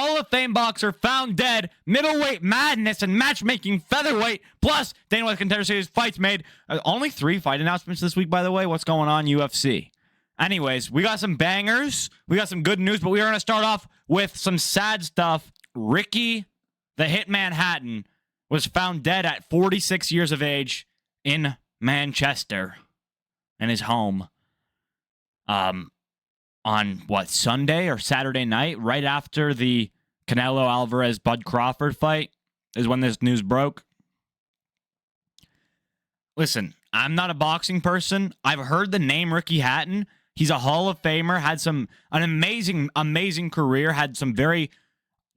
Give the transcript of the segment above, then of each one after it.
Hall of Fame boxer found dead, middleweight madness and matchmaking featherweight, plus Dana White Contender Series fights made. Only 3 fight announcements this week, by the way. What's going on, UFC? Anyways, we got some bangers. We got some good news, but we are going to start off with some sad stuff. Ricky, the Hitman Hatton, was found dead at 46 years of age in Manchester in his home. On what, Sunday or Saturday night, right after the Canelo Alvarez Bud Crawford fight is when this news broke. Listen, I'm not a boxing person. I've heard the name Ricky Hatton. He's a Hall of Famer, had an amazing career, had some very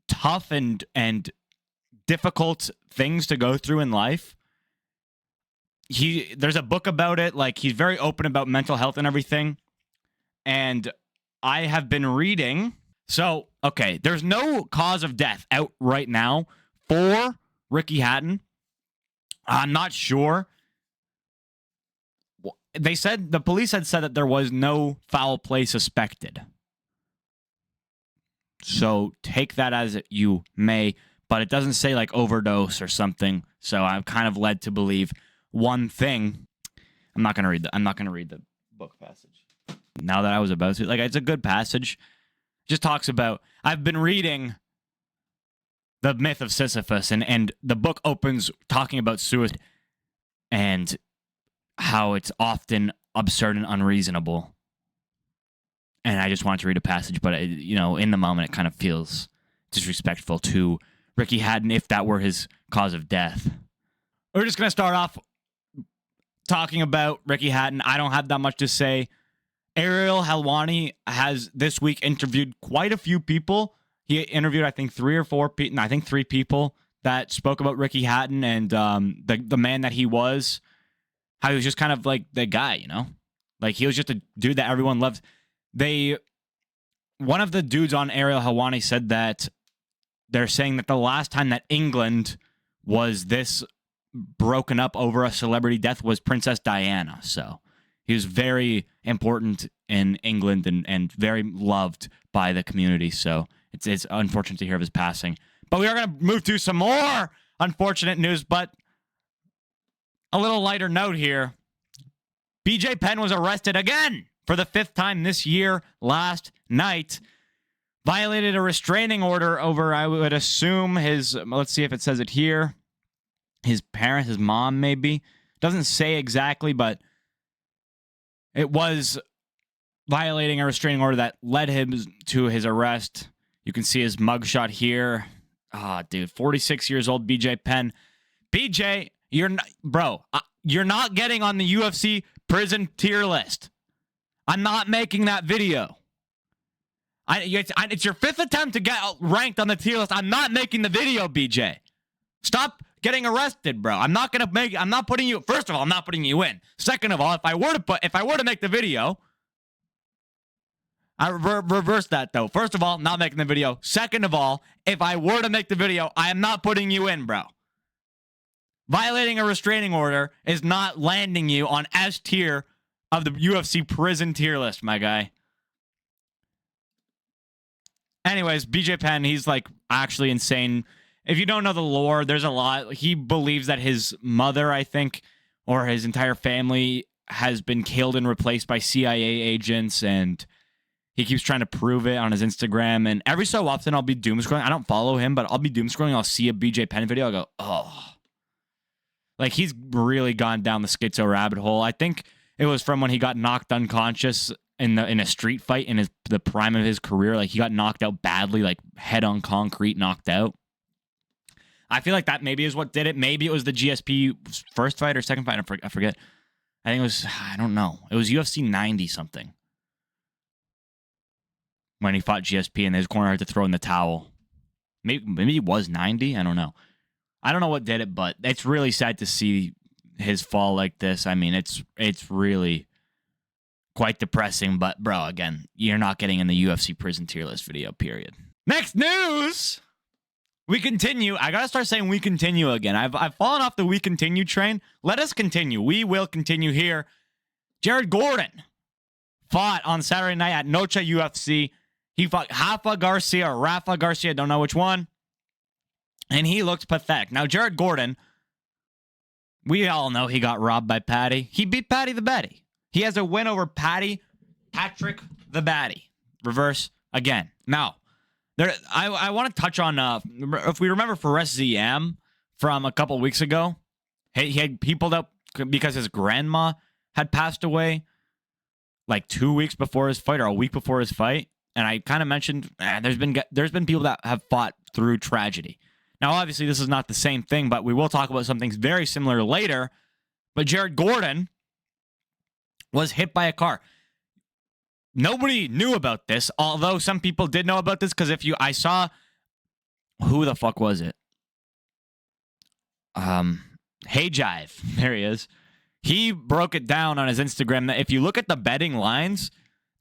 tough and difficult things to go through in life. There's a book about it. Like, he's very open about mental health and everything. And I have been reading. So, okay, there's no cause of death out right now for Ricky Hatton. I'm not sure. The police had said that there was no foul play suspected. So take that as you may, but it doesn't say like overdose or something. So I'm kind of led to believe one thing. I'm not going to read the book passage. Now that I was about to, like, it's a good passage. Just talks about, I've been reading The Myth of Sisyphus, and the book opens talking about suicide and how it's often absurd and unreasonable. And I just wanted to read a passage, but in the moment, it kind of feels disrespectful to Ricky Hatton if that were his cause of death. We're just going to start off talking about Ricky Hatton. I don't have that much to say. Ariel Helwani has this week interviewed quite a few people. He interviewed, I think, 3 people that spoke about Ricky Hatton and the man that he was. How he was just kind of like the guy, Like, he was just a dude that everyone loved. One of the dudes on Ariel Helwani said that they're saying that the last time that England was this broken up over a celebrity death was Princess Diana. So he was very important in England and very loved by the community. So it's unfortunate to hear of his passing. But we are going to move to some more unfortunate news, but a little lighter note here. BJ Penn was arrested again for the 5th time this year last night. Violated a restraining order over, I would assume, let's see if it says it here, his parent, his mom maybe. Doesn't say exactly, but it was violating a restraining order that led him to his arrest. You can see his mugshot here. Dude, 46 years old, BJ Penn. BJ, you're not getting on the UFC prison tier list. I'm not making that video. It's your 5th attempt to get ranked on the tier list. I'm not making the video, BJ. Stop getting arrested, bro. First of all, I'm not putting you in. Second of all, if I were to make the video, I reverse that though. First of all, not making the video. Second of all, if I were to make the video, I am not putting you in, bro. Violating a restraining order is not landing you on S tier of the UFC prison tier list, my guy. Anyways, BJ Penn, he's like actually insane. If you don't know the lore, there's a lot. He believes that his mother, I think, or his entire family has been killed and replaced by CIA agents, and he keeps trying to prove it on his Instagram. And every so often, I'll be doom scrolling. I don't follow him, but I'll be doom scrolling. I'll see a BJ Penn video. I'll go, oh. Like, he's really gone down the schizo rabbit hole. I think it was from when he got knocked unconscious in a street fight in the prime of his career. Like, he got knocked out badly, like head on concrete, knocked out. I feel like that maybe is what did it. Maybe it was the GSP first fight or second fight. I forget. I think it was, I don't know. It was UFC 90 something. When he fought GSP and his corner had to throw in the towel. Maybe it was 90. I don't know. I don't know what did it, but it's really sad to see his fall like this. I mean, it's really quite depressing. But, bro, again, you're not getting in the UFC prison tier list video, period. Next news! We continue. I got to start saying we continue again. I've fallen off the we continue train. Let us continue. We will continue here. Jared Gordon fought on Saturday night at Noche UFC. He fought Rafa Garcia, don't know which one. And he looked pathetic. Now, Jared Gordon, we all know he got robbed by Patty. He beat Patty the Betty. He has a win over Patrick the Batty. Reverse again. Now, I want to touch on, if we remember Fares ZM from a couple weeks ago, he pulled up because his grandma had passed away like 2 weeks before his fight or a week before his fight. And I kind of mentioned there's been people that have fought through tragedy. Now, obviously, this is not the same thing, but we will talk about something very similar later. But Jared Gordon was hit by a car. Nobody knew about this, although some people did know about this, because I saw, who the fuck was it? Hey Jive, there he is. He broke it down on his Instagram that if you look at the betting lines,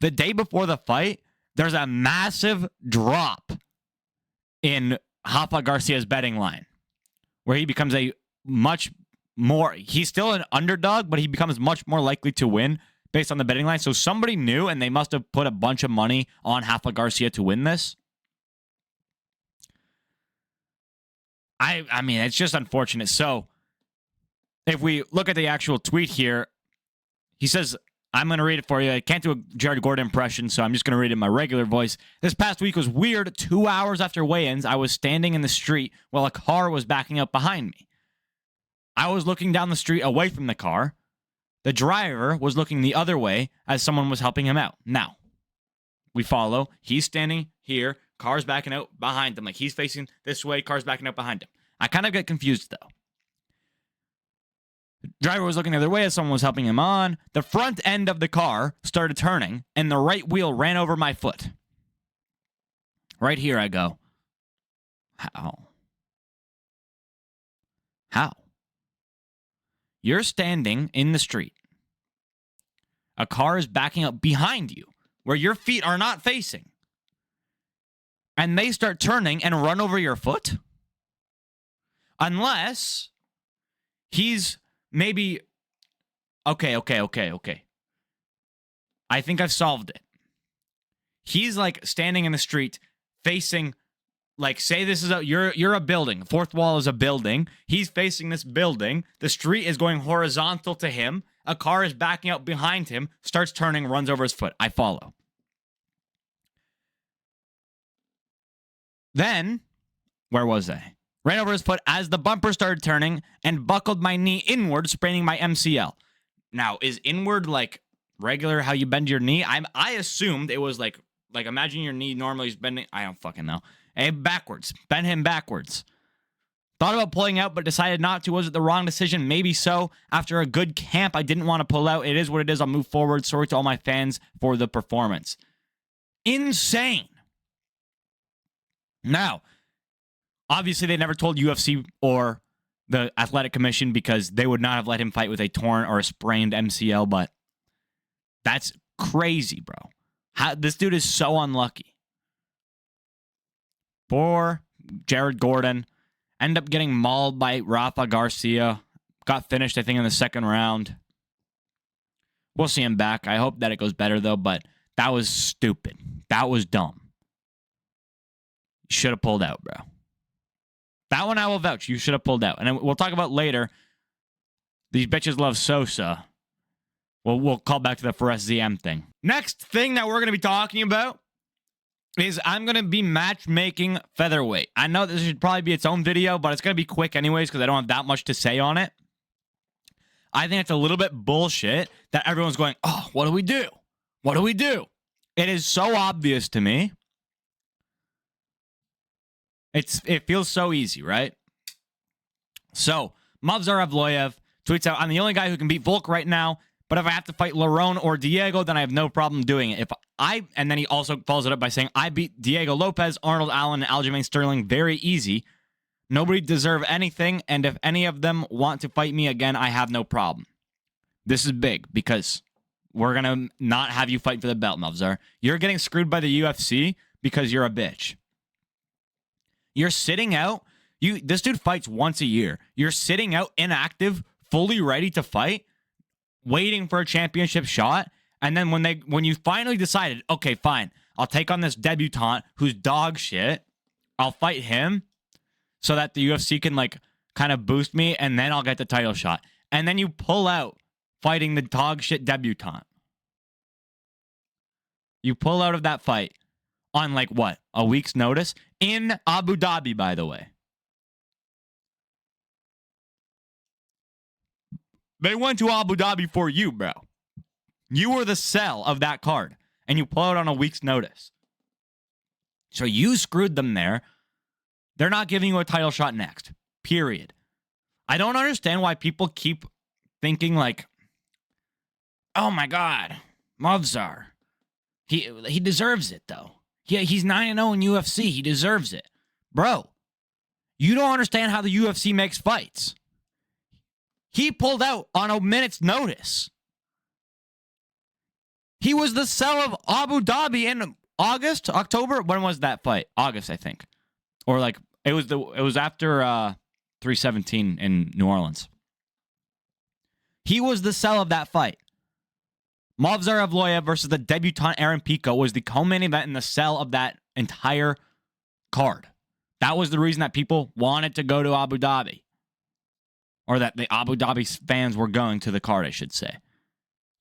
the day before the fight, there's a massive drop in Rafa Garcia's betting line, where he becomes he's still an underdog, but he becomes much more likely to win based on the betting line. So somebody knew, and they must have put a bunch of money on Rafa Garcia to win this. I mean, it's just unfortunate. So if we look at the actual tweet here, he says, I'm going to read it for you. I can't do a Jared Gordon impression, so I'm just going to read it in my regular voice. This past week was weird. 2 hours after weigh-ins, I was standing in the street while a car was backing up behind me. I was looking down the street away from the car. The driver was looking the other way as someone was helping him out. Now, we follow. He's standing here. Car's backing out behind him. Like, he's facing this way. Car's backing out behind him. I kind of get confused, though. The driver was looking the other way as someone was helping him on. The front end of the car started turning, and the right wheel ran over my foot. Right here I go, how? How? You're standing in the street. A car is backing up behind you, where your feet are not facing. And they start turning and run over your foot? Unless he's maybe, okay. I think I've solved it. He's like standing in the street facing, like, say this is you're a building. Fourth wall is a building. He's facing this building. The street is going horizontal to him. A car is backing up behind him, starts turning, runs over his foot. I follow. Then, where was I? Ran over his foot as the bumper started turning and buckled my knee inward, spraining my MCL. Now, is inward like regular how you bend your knee? I assumed it was like imagine your knee normally is bending. I don't fucking know. And backwards. Bend him backwards. Thought about pulling out, but decided not to. Was it the wrong decision? Maybe so. After a good camp, I didn't want to pull out. It is what it is. I'll move forward. Sorry to all my fans for the performance. Insane. Now, obviously, they never told UFC or the Athletic Commission because they would not have let him fight with a torn or a sprained MCL, but that's crazy, bro. This dude is so unlucky. Poor Jared Gordon. Ended up getting mauled by Rafa Garcia. Got finished, I think, in the second round. We'll see him back. I hope that it goes better, though, but that was stupid. That was dumb. Should have pulled out, bro. That one I will vouch. You should have pulled out. And we'll talk about later. These bitches love Sosa. We'll call back to the Fares ZM thing. Next thing that we're going to be talking about is I'm going to be matchmaking featherweight. I know this should probably be its own video, but it's going to be quick anyways because I don't have that much to say on it. I think it's a little bit bullshit that everyone's going, oh, what do we do? What do we do? It is so obvious to me. It feels so easy, right? So, Movsar Evloev tweets out, I'm the only guy who can beat Volk right now, but if I have to fight Lerone or Diego, then I have no problem doing it. And then he also follows it up by saying, I beat Diego Lopez, Arnold Allen, and Aljamain Sterling very easy. Nobody deserve anything, and if any of them want to fight me again, I have no problem. This is big, because we're going to not have you fight for the belt, Movsar. You're getting screwed by the UFC because you're a bitch. You're sitting out. This dude fights once a year. You're sitting out inactive, fully ready to fight, waiting for a championship shot. And then when you finally decided, okay, fine, I'll take on this debutant who's dog shit. I'll fight him so that the UFC can like kind of boost me, and then I'll get the title shot. And then you pull out fighting the dog shit debutant. You pull out of that fight on like what? A week's notice in Abu Dhabi, by the way. They went to Abu Dhabi for you, bro. You were the sell of that card, and you pull out on a week's notice. So you screwed them there. They're not giving you a title shot next, period. I don't understand why people keep thinking like, oh my God, Movsar. He deserves it, though. Yeah, he's 9-0 in UFC. He deserves it. Bro, you don't understand how the UFC makes fights. He pulled out on a minute's notice. He was the sell of Abu Dhabi in August, October. When was that fight? August, I think. Or like it was after 317 in New Orleans. He was the sell of that fight. Movsar Evloev versus the debutant Aaron Pico was the co-main event in the sell of that entire card. That was the reason that people wanted to go to Abu Dhabi. Or that the Abu Dhabi fans were going to the card, I should say.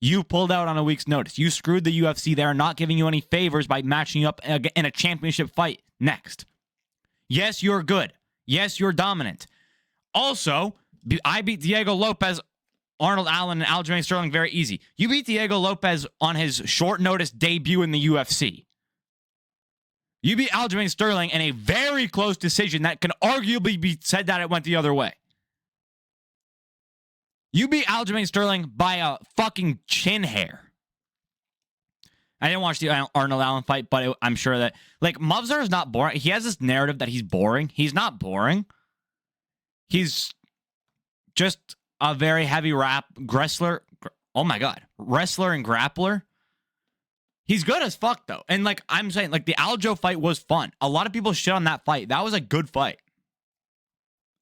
You pulled out on a week's notice. You screwed the UFC there, not giving you any favors by matching up in a championship fight next. Yes, you're good. Yes, you're dominant. Also, I beat Diego Lopez, Arnold Allen, and Aljamain Sterling very easy. You beat Diego Lopez on his short notice debut in the UFC. You beat Aljamain Sterling in a very close decision that can arguably be said that it went the other way. You beat Aljamain Sterling by a fucking chin hair. I didn't watch the Arnold Allen fight, but I'm sure that, like, Movsar is not boring. He has this narrative that he's boring. He's not boring. He's just a very heavy wrestler. Oh my God. Wrestler and grappler. He's good as fuck, though. And, like, I'm saying, like, the Aljo fight was fun. A lot of people shit on that fight. That was a good fight.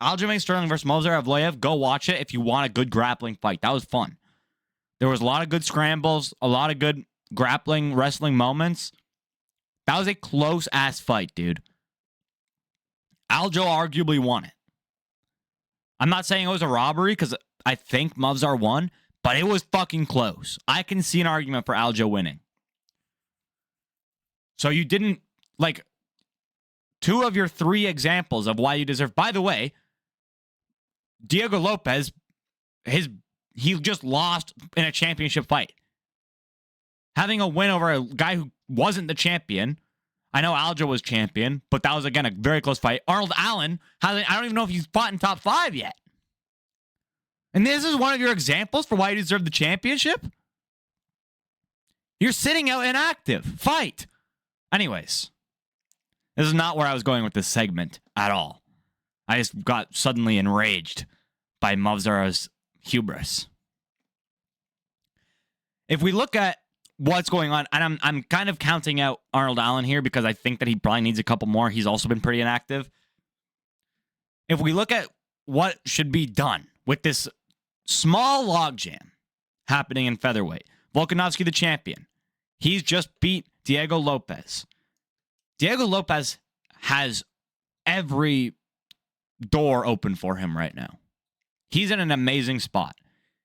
Aljamain Sterling versus Movsar Evloev, go watch it if you want a good grappling fight. That was fun. There was a lot of good scrambles, a lot of good grappling, wrestling moments. That was a close-ass fight, dude. Aljo arguably won it. I'm not saying it was a robbery because I think Movsar won, but it was fucking close. I can see an argument for Aljo winning. So you didn't, like, 2 of your 3 examples of why you deserve. By the way, Diego Lopez, he just lost in a championship fight. Having a win over a guy who wasn't the champion. I know Aljo was champion, but that was, again, a very close fight. Arnold Allen, I don't even know if he's fought in top 5 yet. And this is one of your examples for why you deserve the championship? You're sitting out inactive. Fight. Anyways, this is not where I was going with this segment at all. I just got suddenly enraged by Movsar's hubris. If we look at what's going on, and I'm kind of counting out Arnold Allen here because I think that he probably needs a couple more. He's also been pretty inactive. If we look at what should be done with this small logjam happening in featherweight, Volkanovski the champion, he's just beat Diego Lopez. Diego Lopez has every door open for him right now. He's in an amazing spot.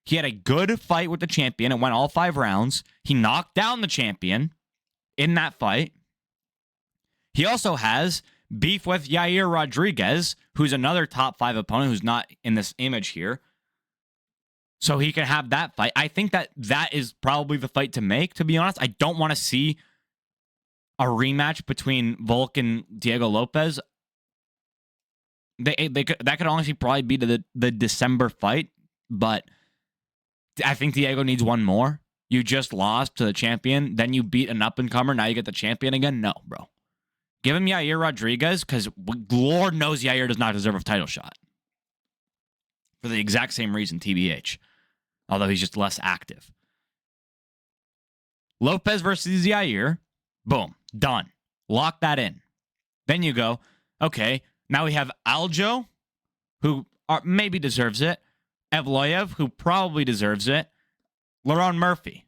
He had a good fight with the champion. It went all 5 rounds. He knocked down the champion in that fight. He also has beef with Yair Rodrigues, who's another top 5 opponent who's not in this image here. So he can have that fight. I think that is probably the fight to make, to be honest. I don't want to see a rematch between Volk and Diego Lopez. That could honestly probably be the December fight, but I think Diego needs one more. You just lost to the champion, then you beat an up-and-comer, now you get the champion again? No, bro. Give him Yair Rodrigues, because Lord knows Yair does not deserve a title shot. For the exact same reason, TBH. Although he's just less active. Lopez versus Yair. Boom. Done. Lock that in. Then you go, okay, now we have Aljo, who maybe deserves it. Evloev, who probably deserves it. Lerone Murphy.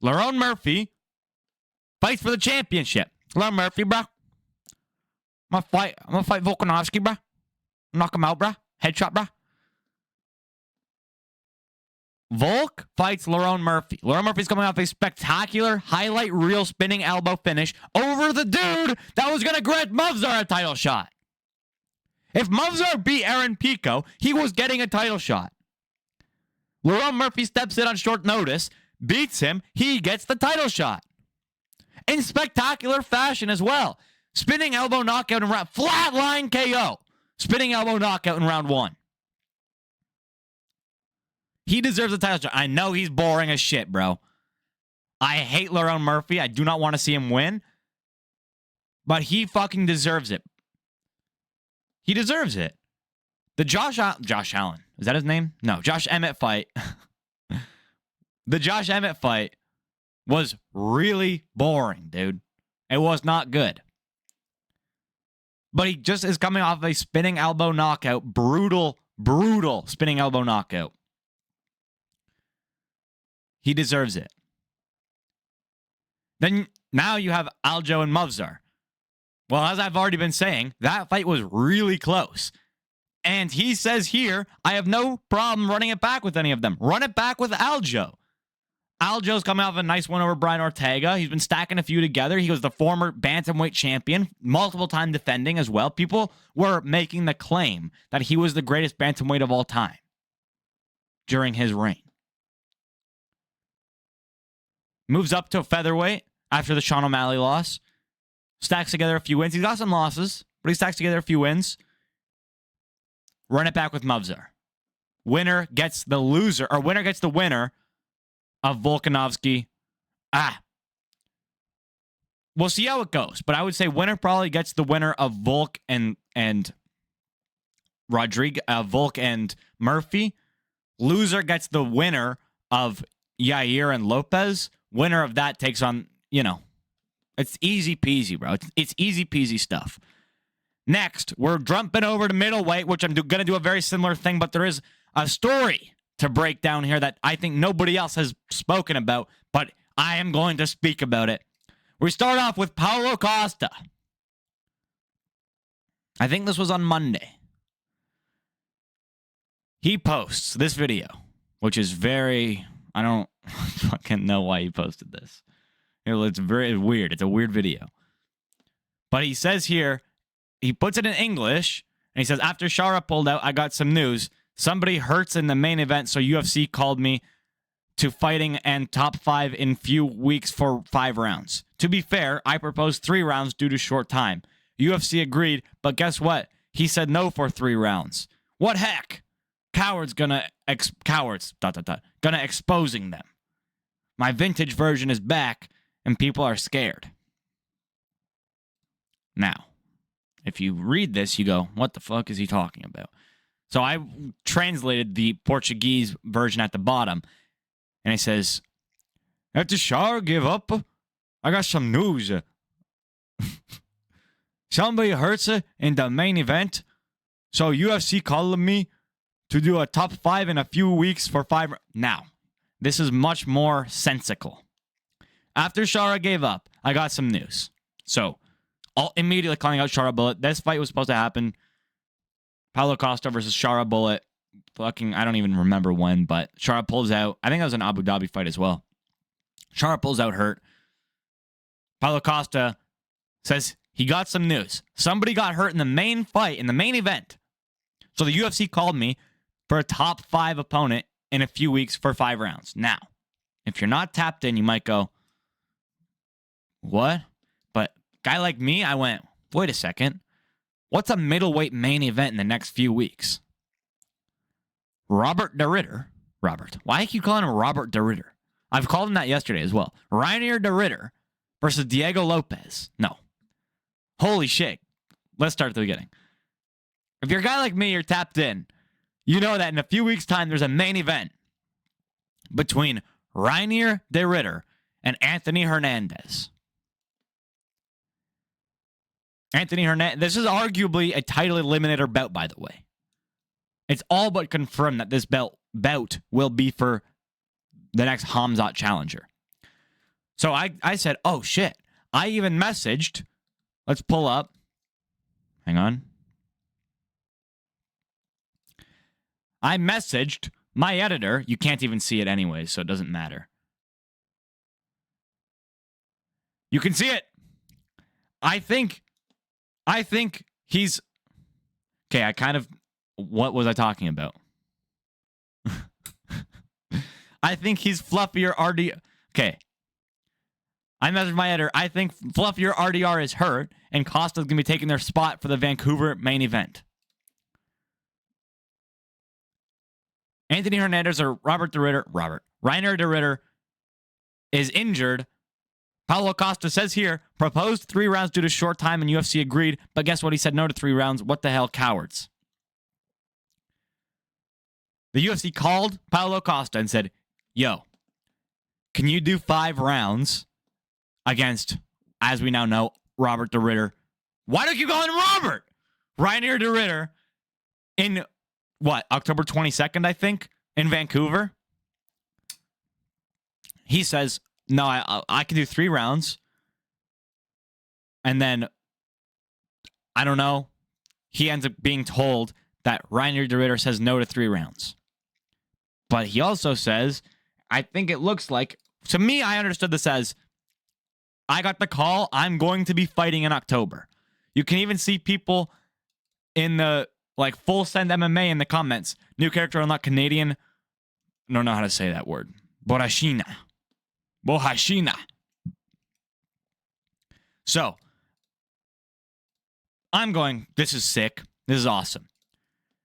Lerone Murphy fights for the championship. Lerone Murphy, bro. I'm gonna fight Volkanovski, bro. Knock him out, bro. Headshot, bro. Volk fights Lerone Murphy. Lerone Murphy's coming off a spectacular highlight reel spinning elbow finish over the dude that was going to grant Movzar a title shot. If Movzar beat Aaron Pico, he was getting a title shot. Lerone Murphy steps in on short notice, beats him, he gets the title shot. In spectacular fashion as well. Spinning elbow knockout in round, flatline KO. Spinning elbow knockout in round 1. He deserves a title shot. I know he's boring as shit, bro. I hate Lerone Murphy. I do not want to see him win. But he fucking deserves it. He deserves it. The Josh Allen. Is that his name? No, Josh Emmett fight. The Josh Emmett fight was really boring, dude. It was not good. But he just is coming off a spinning elbow knockout. Brutal spinning elbow knockout. He deserves it. Then now you have Aljo and Movzar. Well, as I've already been saying, that fight was really close. And he says here, I have no problem running it back with any of them. Run it back with Aljo. Aljo's coming off a nice win over Brian Ortega. He's been stacking a few together. He was the former bantamweight champion, multiple time defending as well. People were making the claim that he was the greatest bantamweight of all time during his reign. Moves up to featherweight after the Sean O'Malley loss. Stacks together a few wins. He's got some losses, but he stacks together a few wins. Run it back with Movzar. Winner gets the loser, or winner gets the winner of Volkanovski. We'll see how it goes, but I would say winner probably gets the winner of Volk and Rodrigues, Volk and Murphy. Loser gets the winner of Yair and Lopez. Winner of that takes on, it's easy peasy, bro. It's easy peasy stuff. Next, we're jumping over to middleweight, which I'm going to do a very similar thing, but there is a story to break down here that I think nobody else has spoken about, but I am going to speak about it. We start off with Paulo Costa. I think this was on Monday. He posts this video, which is very... I don't fucking know why he posted this. It's very weird. It's a weird video. But he says here, he puts it in English, and he says, after Shara pulled out, I got some news. Somebody hurts in the main event, so UFC called me to fighting and top 5 in few weeks for 5 rounds. To be fair, I proposed 3 rounds due to short time. UFC agreed, but guess what? He said no for 3 rounds. What heck? Cowards gonna exposing them. My vintage version is back, and people are scared. Now, if you read this, you go, what the fuck is he talking about? So I translated the Portuguese version at the bottom, and it says, after Shar give up, I got some news. Somebody hurts in the main event, so UFC called me to do a top 5 in a few weeks for 5. Now, this is much more sensical. After Shara gave up, I got some news. So, immediately calling out Shara Bullet. This fight was supposed to happen. Paulo Costa versus Shara Bullet. Fucking, I don't even remember when, but Shara pulls out. I think that was an Abu Dhabi fight as well. Shara pulls out hurt. Paulo Costa says he got some news. Somebody got hurt in the main fight, in the main event. So the UFC called me for a top 5 opponent in a few weeks for 5 rounds. Now, if you're not tapped in, you might go, what? But guy like me, I went, wait a second. What's a middleweight main event in the next few weeks? Robert De Ridder. Robert. Why do you keep calling him Robert De Ridder? I've called him that yesterday as well. Reinier De Ridder versus Diego Lopez. No. Holy shit. Let's start at the beginning. If you're a guy like me, you're tapped in. You know that in a few weeks' time, there's a main event between Reinier De Ridder and Anthony Hernandez. Anthony Hernandez, this is arguably a title eliminator bout, by the way. It's all but confirmed that this bout will be for the next Hamzat challenger. So I said, oh shit, I even messaged. Let's pull up. Hang on. I messaged my editor. You can't even see it anyways, so it doesn't matter. You can see it. I think he's... Okay, what was I talking about? I think he's fluffier RDR. Okay. I messaged my editor. I think fluffier RDR is hurt, and Costa's going to be taking their spot for the Vancouver main event. Anthony Hernandez or Reinier de Ridder is injured. Paulo Costa says here, proposed 3 rounds due to short time, and UFC agreed. But guess what? He said no to 3 rounds. What the hell, cowards? The UFC called Paulo Costa and said, yo, can you do 5 rounds against, as we now know, Robert de Ridder? Why do you call him Robert? Reinier de Ridder in, October 22nd, I think, in Vancouver? He says, no, I can do 3 rounds. And then, I don't know, he ends up being told that Reinier de Ridder says no to 3 rounds. But he also says, I think it looks like, to me, I understood this as, I got the call, I'm going to be fighting in October. You can even see people in the, full send MMA in the comments. New character unlocked Canadian. I don't know how to say that word. Borashina. So, I'm going, this is sick. This is awesome.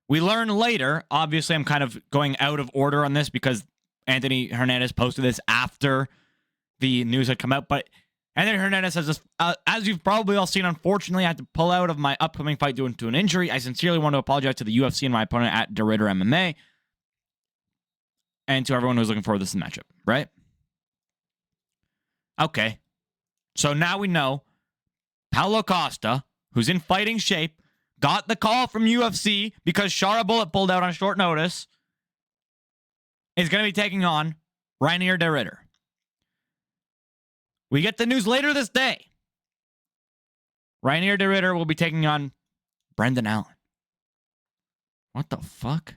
We learn later, obviously I'm kind of going out of order on this because Anthony Hernandez posted this after the news had come out, but Anthony Hernandez says this, as you've probably all seen, unfortunately, I had to pull out of my upcoming fight due to an injury. I sincerely want to apologize to the UFC and my opponent at de Ridder MMA and to everyone who's looking forward to this matchup, right? Okay. So now we know Paulo Costa, who's in fighting shape, got the call from UFC because Shara Bullet pulled out on short notice, is going to be taking on Reinier de Ridder. We get the news later this day. Reinier de Ridder will be taking on Brendan Allen. What the fuck?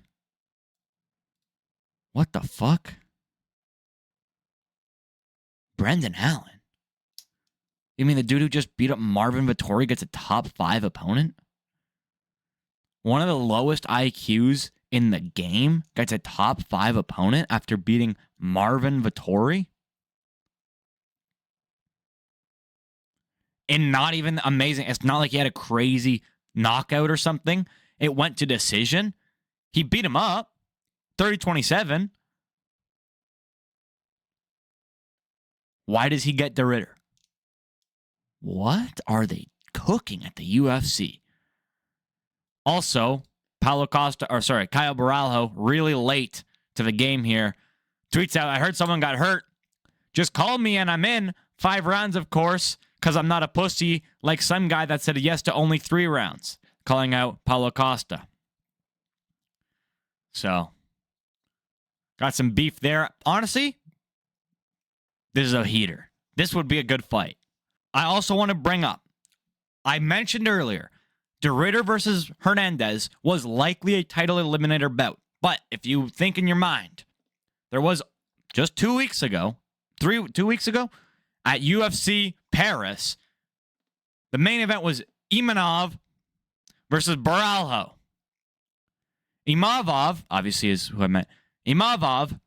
What the fuck? Brendan Allen? You mean the dude who just beat up Marvin Vettori gets a top 5 opponent? One of the lowest IQs in the game gets a top 5 opponent after beating Marvin Vettori? And not even amazing. It's not like he had a crazy knockout or something. It went to decision. He beat him up. 30-27. Why does he get de Ridder? What are they cooking at the UFC? Also, Kyle Baralho, really late to the game here, tweets out, I heard someone got hurt. Just call me and I'm in. 5 rounds, of course, because I'm not a pussy like some guy that said yes to only 3 rounds, calling out Paulo Costa. So, got some beef there. Honestly, this is a heater. This would be a good fight. I also want to bring up, I mentioned earlier, de Ridder versus Hernandez was likely a title eliminator bout. But if you think in your mind, there was just 2 weeks ago, 2 weeks ago, at UFC Paris, the main event was Imanov versus Baralho. Imavov, obviously is who I meant. Imavov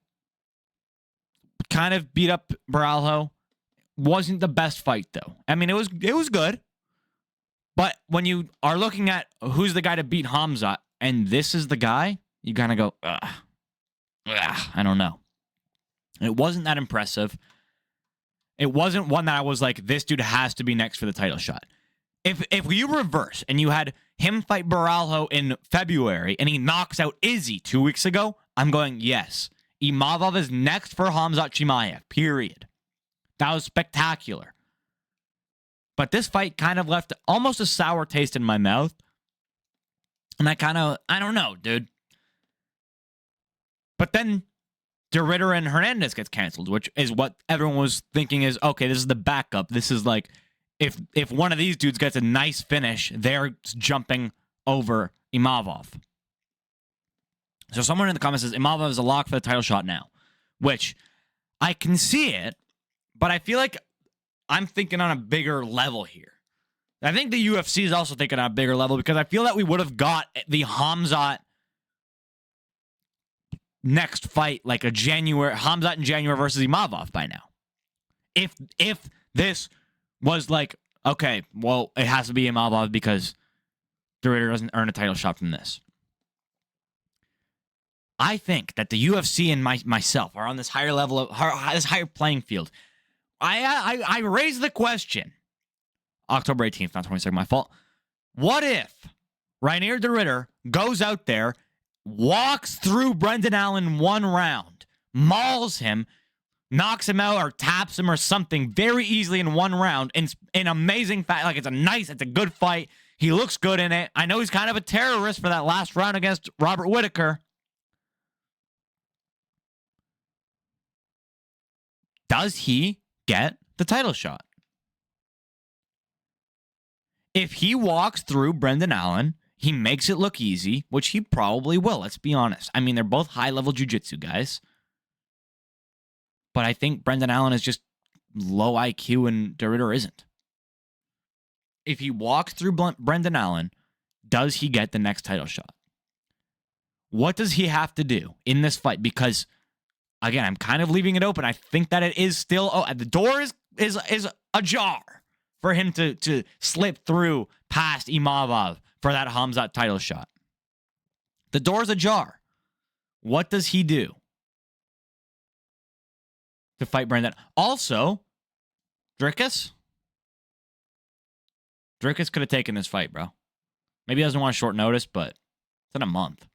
kind of beat up Baralho. Wasn't the best fight, though. I mean, it was good. But when you are looking at who's the guy to beat Hamza, and this is the guy, you kind of go, I don't know. It wasn't that impressive. It wasn't one that I was like, this dude has to be next for the title shot. If you reverse and you had him fight Baralho in February and he knocks out Izzy 2 weeks ago, I'm going, yes. Imavov is next for Khamzat Chimaev, period. That was spectacular. But this fight kind of left almost a sour taste in my mouth. And I don't know, dude. But then de Ridder and Hernandez gets canceled, which is what everyone was thinking is, okay, this is the backup. This is like, if one of these dudes gets a nice finish, they're jumping over Imavov. So someone in the comments says Imavov is a lock for the title shot now, which I can see it, but I feel like I'm thinking on a bigger level here. I think the UFC is also thinking on a bigger level because I feel that we would have got the Khamzat next fight, like a Khamzat in January versus Imavov by now. If this was like, okay, well, it has to be Imavov because De Ridder doesn't earn a title shot from this. I think that the UFC and myself are on this higher level of this higher playing field. I raised the question, October 18th, not 22nd, my fault. What if Reinier De Ridder goes out there, walks through Brendan Allen one round, mauls him, knocks him out or taps him or something very easily in one round, in amazing fact, like it's a good fight. He looks good in it. I know he's kind of a terrorist for that last round against Robert Whittaker. Does he get the title shot? If he walks through Brendan Allen, he makes it look easy, which he probably will, let's be honest. I mean, they're both high-level jiu-jitsu guys. But I think Brendan Allen is just low IQ and De Ridder isn't. If he walks through Brendan Allen, does he get the next title shot? What does he have to do in this fight? Because, again, I'm kind of leaving it open. I think that it is still... the door is ajar for him to slip through past Imavov for that Khamzat title shot. The door's ajar. What does he do to fight Brendan? Also, Dricus could have taken this fight, bro. Maybe he doesn't want short notice, but it's in a month.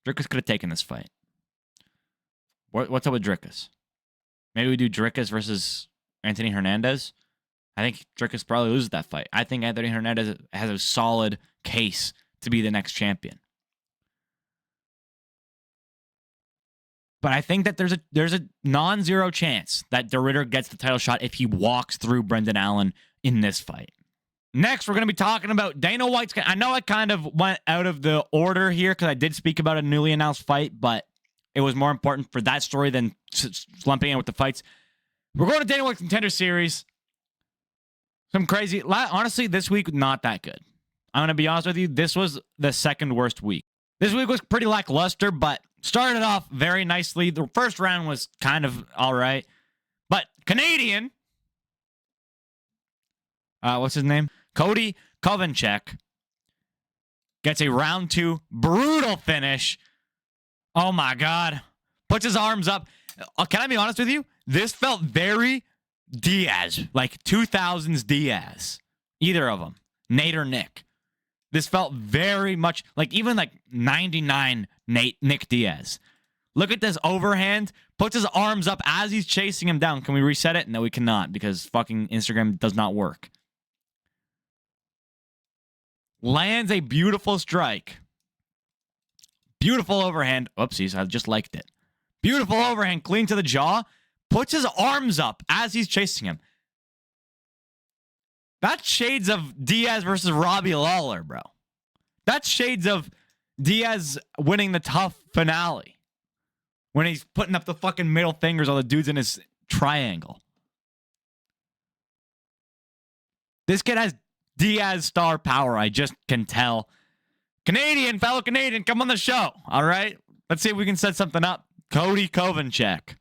Dricus could have taken this fight. What's up with Dricus? Maybe we do Dricus versus Anthony Hernandez. I think Dricus probably loses that fight. I think Anthony Hernandez has a solid case to be the next champion. But I think that there's a non-zero chance that De Ridder gets the title shot if he walks through Brendan Allen in this fight. Next, we're going to be talking about Dana White's... I know I kind of went out of the order here because I did speak about a newly announced fight, but it was more important for that story than slumping in with the fights. We're going to Dana White's Contender Series. Some crazy... Honestly, this week, not that good. I'm going to be honest with you. This was the second worst week. This week was pretty lackluster, but started off very nicely. The first round was kind of all right. But Canadian... what's his name? Cody Kovacic gets a round 2 brutal finish. Oh my God. Puts his arms up. Can I be honest with you? This felt very Diaz, like 2000s Diaz. Either of them, Nate or Nick. This felt very much like even like 99 Nick Diaz. Look at this overhand. Puts his arms up as he's chasing him down. Can we reset it? No, we cannot because fucking Instagram does not work. Lands a beautiful strike. Beautiful overhand. Oopsies, I just liked it. Beautiful overhand, clean to the jaw. Puts his arms up as he's chasing him. That's shades of Diaz versus Robbie Lawler, bro. That's shades of Diaz winning the tough finale. When he's putting up the fucking middle fingers on the dudes in his triangle. This kid has Diaz star power, I just can tell. Fellow Canadian, come on the show. All right? Let's see if we can set something up. Cody Kovacic.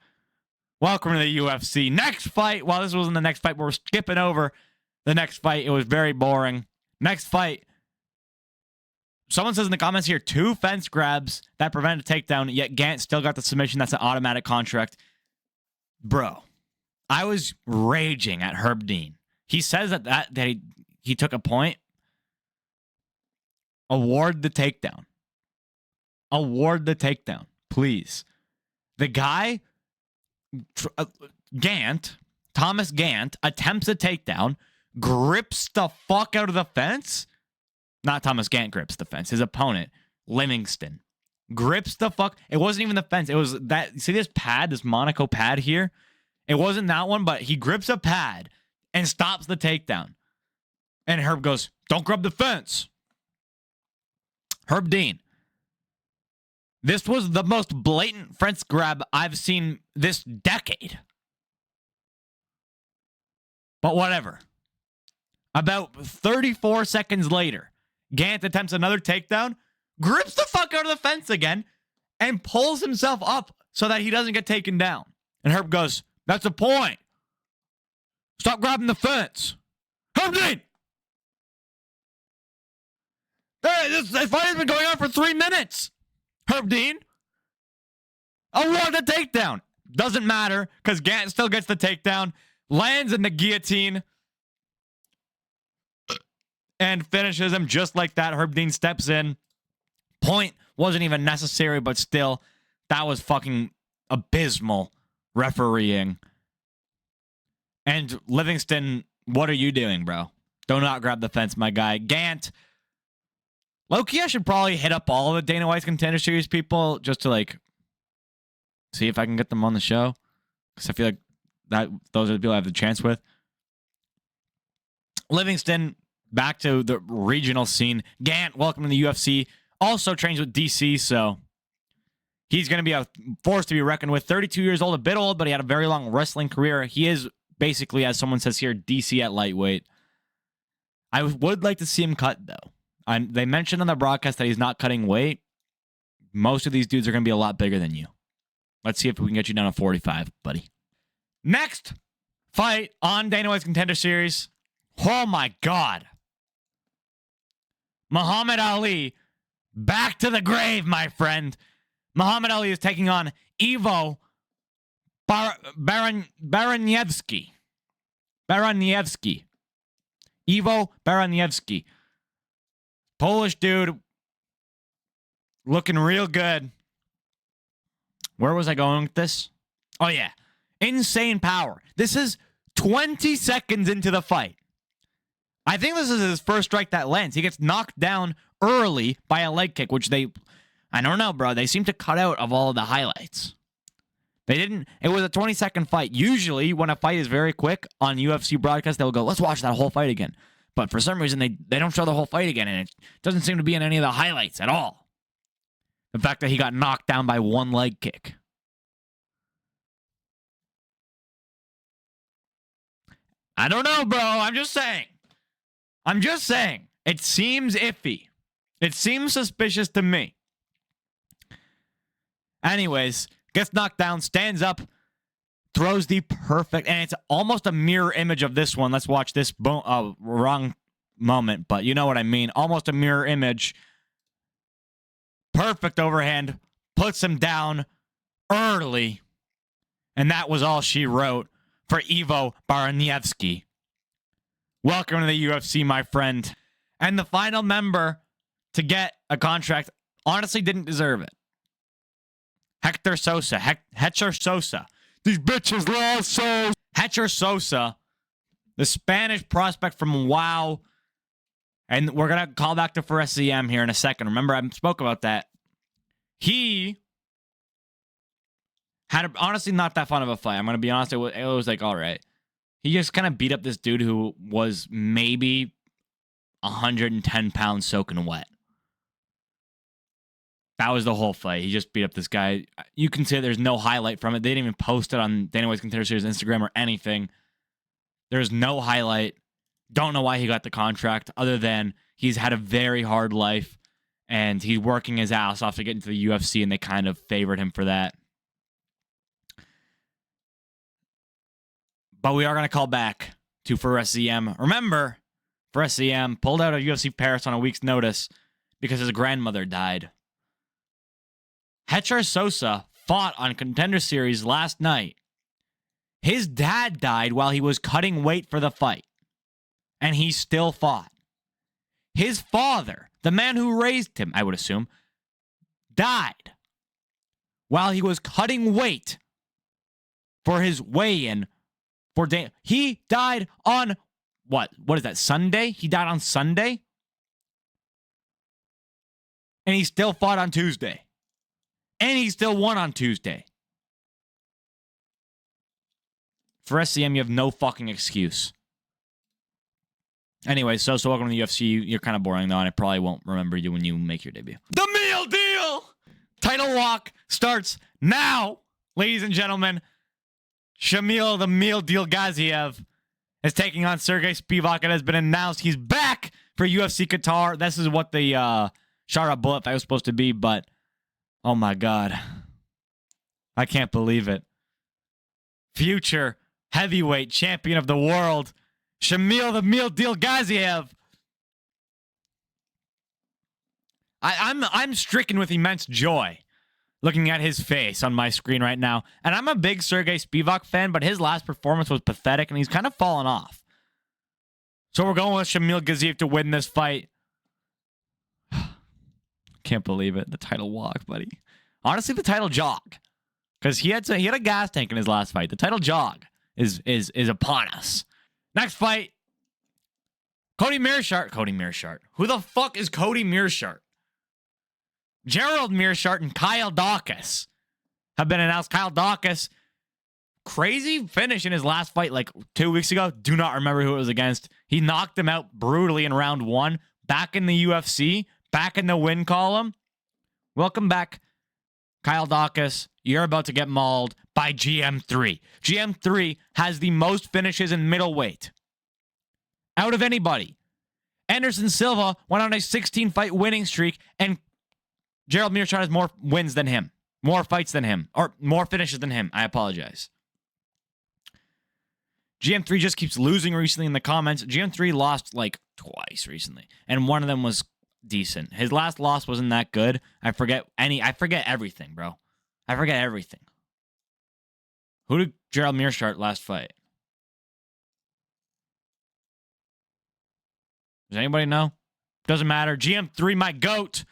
Welcome to the UFC. Next fight. Well, this wasn't the next fight, but we're skipping over the next fight. It was very boring. Next fight. Someone says in the comments here, 2 fence grabs that prevented a takedown, yet Gant still got the submission. That's an automatic contract. Bro, I was raging at Herb Dean. He says that he took a point. Award the takedown. Award the takedown, please. The guy, Thomas Gant, attempts a takedown, grips the fuck out of the fence. Not Thomas Gant grips the fence. His opponent, Livingston, grips the fuck. It wasn't even the fence. It was that. See this pad, this Monaco pad here? It wasn't that one, but he grips a pad and stops the takedown. And Herb goes, don't grab the fence. Herb Dean. This was the most blatant fence grab I've seen this decade. But whatever. About 34 seconds later, Gant attempts another takedown, grips the fuck out of the fence again, and pulls himself up so that he doesn't get taken down. And Herb goes, that's the point. Stop grabbing the fence. Herb Dean! Hey, this fight has been going on for 3 minutes. Herb Dean. I want the takedown. Doesn't matter because Gant still gets the takedown, lands in the guillotine, and finishes him just like that. Herb Dean steps in. Point wasn't even necessary, but still, that was fucking abysmal refereeing. And Livingston, what are you doing, bro? Do not grab the fence, my guy. Gant. Low-key, I should probably hit up all of the Dana White's Contender Series people just to, like, see if I can get them on the show. Because I feel like that those are the people I have the chance with. Livingston, back to the regional scene. Gant, welcome to the UFC. Also trains with DC, so he's going to be a force to be reckoned with. 32 years old, a bit old, but he had a very long wrestling career. He is basically, as someone says here, DC at lightweight. I would like to see him cut, though. They mentioned on the broadcast that he's not cutting weight. Most of these dudes are going to be a lot bigger than you. Let's see if we can get you down to 45, buddy. Next fight on Dana White's Contender Series. Oh, my God. Muhammad Ali, back to the grave, my friend. Muhammad Ali is taking on Ivo Baraniewski. Ivo Baraniewski. Polish dude. Looking real good. Where was I going with this? Oh, yeah. Insane power. This is 20 seconds into the fight. I think this is his first strike that lands. He gets knocked down early by a leg kick, which I don't know, bro. They seem to cut out of all of the highlights. They didn't. It was a 20-second fight. Usually, when a fight is very quick on UFC broadcast, they'll go, let's watch that whole fight again. But for some reason, they don't show the whole fight again, and it doesn't seem to be in any of the highlights at all. The fact that he got knocked down by one leg kick. I don't know, bro. I'm just saying. It seems iffy. It seems suspicious to me. Anyways, gets knocked down, stands up, throws the perfect, and it's almost a mirror image of this one. Let's watch this. Wrong moment, but you know what I mean. Almost a mirror image. Perfect overhand. Puts him down early. And that was all she wrote for Ivo Baraniewski. Welcome to the UFC, my friend. And the final member to get a contract honestly didn't deserve it. Hector Sosa. Hector Sosa. These bitches love Sosa. Hector Sosa, the Spanish prospect from WoW. And we're going to call back to for SCM here in a second. Remember, I spoke about that. He had honestly not that fun of a fight. I'm going to be honest. It was like, all right. He just kind of beat up this dude who was maybe 110 pounds soaking wet. That was the whole fight. He just beat up this guy. You can say there's no highlight from it. They didn't even post it on Dana White's Contender Series Instagram or anything. There's no highlight. Don't know why he got the contract other than he's had a very hard life and he's working his ass off to get into the UFC and they kind of favored him for that. But we are going to call back to for SCM. Remember, for SCM pulled out of UFC Paris on a week's notice because his grandmother died. Hector Sosa fought on Contender Series last night. His dad died while he was cutting weight for the fight. And he still fought. His father, the man who raised him, I would assume, died while he was cutting weight for his weigh-in. He died on, what is that, Sunday? He died on Sunday? And he still fought on Tuesday. And he still won on Tuesday. For SCM, you have no fucking excuse. Anyway, so welcome to the UFC. You're kind of boring, though, and I probably won't remember you when you make your debut. The meal deal! Title walk starts now, ladies and gentlemen. Shamil, the meal deal Gaziev, is taking on Sergey Spivac. It has been announced he's back for UFC Qatar. This is what the Shara bullet fight was supposed to be, but oh my God. I can't believe it. Future heavyweight champion of the world, Shamil, the meal deal Gaziev. I'm stricken with immense joy looking at his face on my screen right now. And I'm a big Sergey Spivac fan, but his last performance was pathetic, and he's kind of fallen off. So we're going with Shamil Gaziev to win this fight. Can't believe it. The title walk, buddy. Honestly, the title jog. Because he had a gas tank in his last fight. The title jog is upon us. Next fight. Cody Mearshart. Who the fuck is Cody Mearshart? Gerald Mearshart and Kyle Daukaus have been announced. Kyle Daukaus, crazy finish in his last fight like 2 weeks ago. Do not remember who it was against. He knocked him out brutally in round 1. Back in the UFC. Back in the win column. Welcome back, Kyle Daukaus. You're about to get mauled by GM3. GM3 has the most finishes in middleweight out of anybody. Anderson Silva went on a 16-fight winning streak, and Gerald Mearshart has more wins than him. More fights than him. Or more finishes than him. I apologize. GM3 just keeps losing recently in the comments. GM3 lost like twice recently, and one of them was decent. His last loss wasn't that good. I forget everything, bro. I forget everything. Who did Gerald Mearshart last fight? Does anybody know? Doesn't matter. GM3, my GOAT.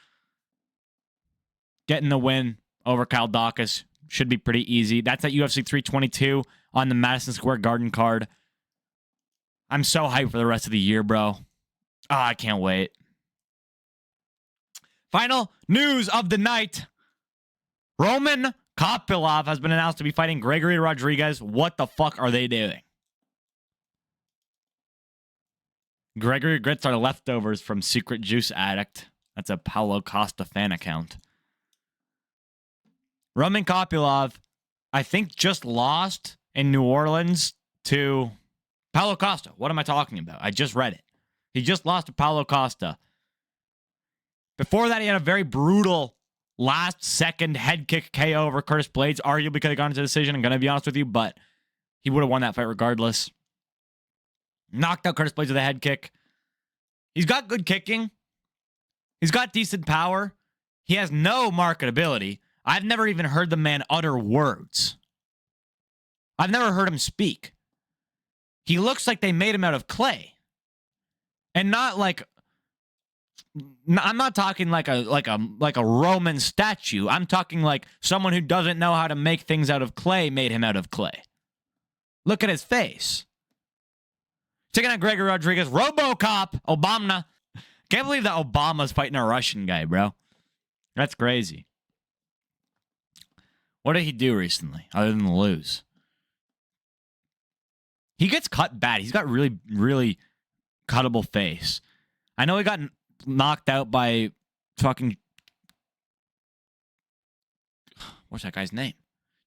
Getting the win over Kyle Daukaus. Should be pretty easy. That's at UFC 322 on the Madison Square Garden card. I'm so hyped for the rest of the year, bro. I can't wait. Final news of the night. Roman Kopylov has been announced to be fighting Gregory Rodrigues. What the fuck are they doing? Gregory Grits are leftovers from Secret Juice Addict. That's a Paulo Costa fan account. Roman Kopylov, I think, just lost in New Orleans to Paulo Costa. What am I talking about? I just read it. He just lost to Paulo Costa. Before that, he had a very brutal last-second head kick KO over Curtis Blades. Arguably could have gone to decision, I'm going to be honest with you, but he would have won that fight regardless. Knocked out Curtis Blades with a head kick. He's got good kicking. He's got decent power. He has no marketability. I've never even heard the man utter words. I've never heard him speak. He looks like they made him out of clay. And not like... I'm not talking like a Roman statue. I'm talking like someone who doesn't know how to make things out of clay made him out of clay. Look at his face. Taking out Gregory Rodrigues. RoboCop. Obama. Can't believe that Obama's fighting a Russian guy, bro. That's crazy. What did he do recently other than lose? He gets cut bad. He's got really, really cuttable face. I know he got knocked out by fucking... What's that guy's name?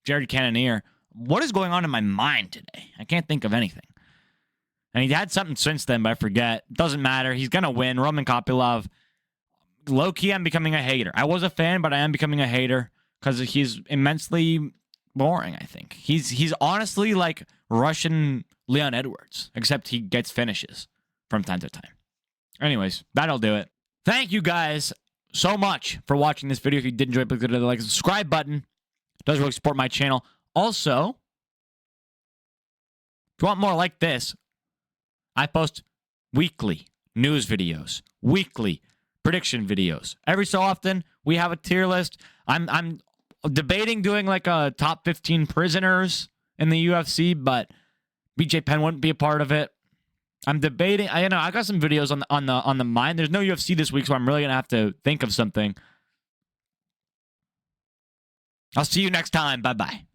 Jared Cannonier. What is going on in my mind today? I can't think of anything. And he had something since then, but I forget. Doesn't matter. He's going to win. Roman Kopylov. Low-key, I'm becoming a hater. I was a fan, but I am becoming a hater because he's immensely boring, I think. He's honestly like Russian Leon Edwards, except he gets finishes from time to time. Anyways, that'll do it. Thank you guys so much for watching this video. If you did enjoy it, please hit the like and subscribe button. It does really support my channel. Also, if you want more like this, I post weekly news videos, weekly prediction videos. Every so often, we have a tier list. I'm debating doing like a top 15 prisoners in the UFC, but BJ Penn wouldn't be a part of it. I'm debating. I got some videos on the mind. There's no UFC this week, so I'm really gonna have to think of something. I'll see you next time. Bye bye.